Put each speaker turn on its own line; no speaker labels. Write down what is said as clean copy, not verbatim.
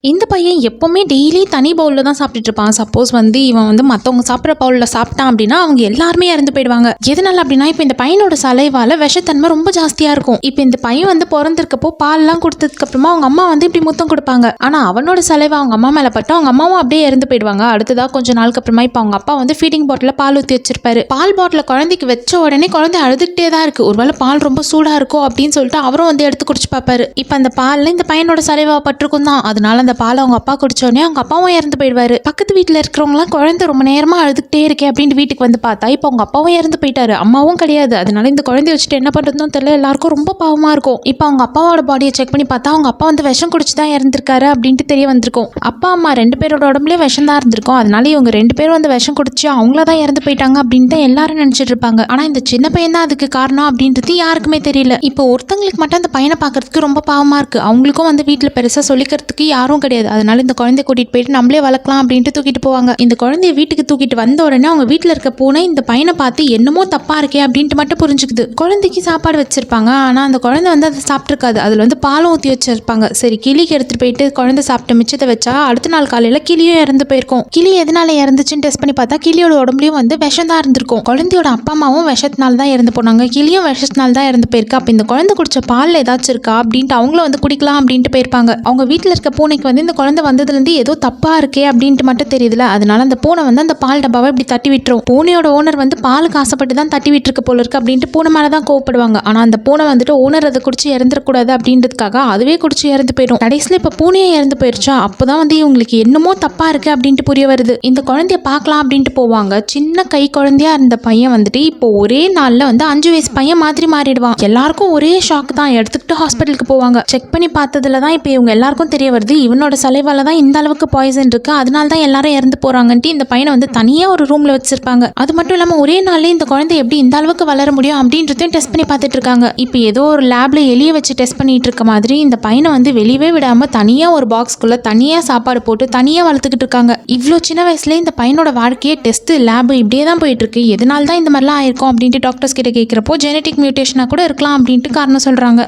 இந்த பையன் எப்பவுமே டெய்லி தனி பவுலில் தான் சாப்பிட்டுட்டு இருப்பான். சப்போஸ் இவன் மற்றவங்க சாப்பிட்ற பவுலில் சாப்பிட்டான் அப்படின்னா அவங்க எல்லாருமே இறந்து போயிடுவாங்க. எதனால அப்படின்னா இப்போ இந்த பையனோட சலைவால விஷத்தன்மை ரொம்ப ஜாஸ்தியாக இருக்கும். இப்போ இந்த பையன் பிறந்திருக்கப்போ பால்லாம் கொடுத்ததுக்கு அப்புறமா அவங்க அம்மா இப்படி முத்தம் கொடுப்பாங்க. ஆனால் அவனோட சலைவா அவங்க அம்மா மேலே பட்டு அவங்க அம்மாவும் அப்படியே இறந்து போயிடுவாங்க. அடுத்ததாக கொஞ்சம் நாளுக்கு அப்புறமா இப்போ அவங்க அப்பா ஃபீடிங் பாட்டில் பால் ஊற்றி வச்சிருப்பாரு. பால் பாட்டில் குழந்தைக்கு வச்ச உடனே குழந்தை அழுதுகிட்டே தான் இருக்கு. ஒருவேளை பால் ரொம்ப சூடாக இருக்கும் அப்படின்னு சொல்லிட்டு அவரும் எடுத்து குடிச்சு பார்ப்பாரு. இப்போ அந்த பாலில் இந்த பையனோட சலைவா பட்டிருக்கும் தான். அதனால அந்த பால் அவங்க அப்பா குடிச்சோடனே அவங்க அப்பாவும் இறந்து போயிடுவாரு. பக்கத்து வீட்டில் இருக்கிறவங்களாம் குழந்தை ரொம்ப நேரமா அழுதுகிட்டே இருக்கே அப்படின்ட்டு வீட்டுக்கு பார்த்தா இப்போ அவங்க அப்பாவும் இறந்து போயிட்டாரு, அம்மாவும் கிடையாது. அதனால இந்த குழந்தைய வச்சுட்டு என்ன பண்றதுன்னு தெரியல. எல்லாருக்கும் ரொம்ப பாவமா இருக்கும். இப்போ அவங்க அப்பாவோட பாடியை செக் பண்ணி பார்த்தா அவங்க அப்பா விஷம் குடிச்சு தான் இறந்திருக்காரு அப்படின்ட்டு தெரிய வந்திருக்கும். அப்பா அம்மா 2 பேரோட உடம்புலயே விஷம் தான் இருந்திருக்கும். அதனால இவங்க 2 பேரும் விஷம் குடிச்சு அவங்கள தான் இறந்து போயிட்டாங்க அப்படின்னு தான் எல்லாரும் நினைச்சிட்டு இருப்பாங்க. ஆனா இந்த சின்ன பையன் தான் அதுக்கு காரணம் அப்படின்றது யாருக்குமே தெரியல. இப்போ ஒருத்தங்களுக்கு மட்டும் அந்த பையனை பார்க்கறதுக்கு ரொம்ப பாவமா இருக்கு. அவங்களுக்கும் வீட்டில் பெருசா சொல்லிக்கிறதுக்கு யாரும் கிடையாது. அதனால இந்த குழந்தைய கூட்டிட்டு போயிட்டு நம்மளே வளர்க்கலாம் அப்படின்ட்டு தூக்கிட்டு போவாங்க. இந்த குழந்தைய வீட்டுக்கு தூக்கிட்டு வந்த உடனே அவங்க வீட்டில் இருக்க பூனை இந்த பையனை பார்த்து என்னமோ தப்பா இருக்கே அப்படின்ட்டு மட்டும் புரிஞ்சுக்குது. குழந்தைக்கு சாப்பாடு வச்சிருப்பாங்க. ஆனா அந்த குழந்தை அதை சாப்பிட்டுருக்காது. அதுல பாலும் ஊற்றி வச்சிருப்பாங்க. சரி, கிளிக்கு எடுத்துட்டு போயிட்டு குழந்தை சாப்பிட்ட மிச்சத்தை வச்சா அடுத்த நாள் காலையில கிளியும் இறந்து போயிருக்கும். கிளி எதனால இறந்துச்சுன்னு டெஸ்ட் பண்ணி பார்த்தா கிளியோட உடம்புலயும் விஷம் தான் இருந்திருக்கும். குழந்தையோட அப்பா அம்மாவும் விஷத்தினால தான் இறந்து போனாங்க. கிளியும் விஷத்தினால தான் இறந்து போயிருக்கு. அப்ப இந்த குழந்தை குடிச்ச பால்ல ஏதாச்சும் இருக்கா அப்படின்ட்டு அவங்களும் குடிக்கலாம் அப்படின்ட்டு போயிருப்பாங்க. அவங்க வீட்டில் இருக்க பூனைக்கு இந்த குழந்தை வந்ததுலேருந்து ஏதோ தப்பா இருக்கே அப்படின்ட்டு மட்டும் தெரியுதுல. அதனால அந்த பூனை அந்த பால் டப்பாவை இப்படி தட்டி விட்டுரும். பூனையோட ஓனர் பாலுக்கு ஆசைப்பட்டு தான் தட்டி விட்டுருக்கு போல இருக்கு அப்படின்ட்டு பூனை மேலதான் கோவப்படுவாங்க. ஆனா அந்த பூனை ஓனர் அதை குடிச்சு இறந்துடக்கூடாது அப்படின்றதுக்காக அதுவே குடிச்சு இறந்து போயிடும். கடைசியில் இப்ப பூனையே இறந்து போயிருச்சா அப்பதான் இவங்களுக்கு என்னமோ தப்பா இருக்கு அப்படின்ட்டு புரிய வருது. இந்த குழந்தைய பார்க்கலாம் அப்படின்ட்டு போவாங்க. சின்ன கை குழந்தையா இருந்த பையன் இப்போ ஒரே நாள்ல 5 வயசு பையன் மாதிரி மாறிடுவான். எல்லாருக்கும் ஒரே ஷாக் தான். எடுத்துக்கிட்டு ஹாஸ்பிட்டலுக்கு போவாங்க. செக் பண்ணி பார்த்ததுல தான் இப்போ இவங்க எல்லாருக்கும் தெரிய வருது இவனோட சலைவால தான் இந்த அளவுக்கு பாய்சன் இருக்கு. அதனால தான் எல்லாரும் இறந்து போறாங்கன்ட்டு இந்த பையனை தனியா ஒரு ரூம்ல வச்சிருப்பாங்க. அது மட்டும் இல்லாம ஒரே நாள்ல இந்த குழந்தை எப்படி இந்த அளவுக்கு வளர முடியும் அப்படின்றதையும் டெஸ்ட் பண்ணி பார்த்துட்டு இருக்காங்க. இப்போ ஏதோ ஒரு லேப்ல எலிய வச்சு டெஸ்ட் பண்ணிட்டு இருக்க மாதிரி இந்த பையனை வெளியவே விடாம தனியா ஒரு பாக்ஸ்குள்ள தனியா சாப்பாடு போட்டு தனியா வளர்த்துக்கிட்டு இருக்காங்க. இவ்வளோ சின்ன வயசுல இந்த பையனோட வாழ்க்கையே டெஸ்ட் லேப் இப்படியே தான் போயிட்டு இருக்கு. எதனால தான் இந்த மாதிரிலாம் ஆயிருக்கும் அப்படின்ட்டு டாக்டர்ஸ் கிட்ட கேட்கிறப்போ ஜெனடிக் மியூட்டேஷனா கூட இருக்கலாம் அப்படின்ட்டு காரணம் சொல்றாங்க.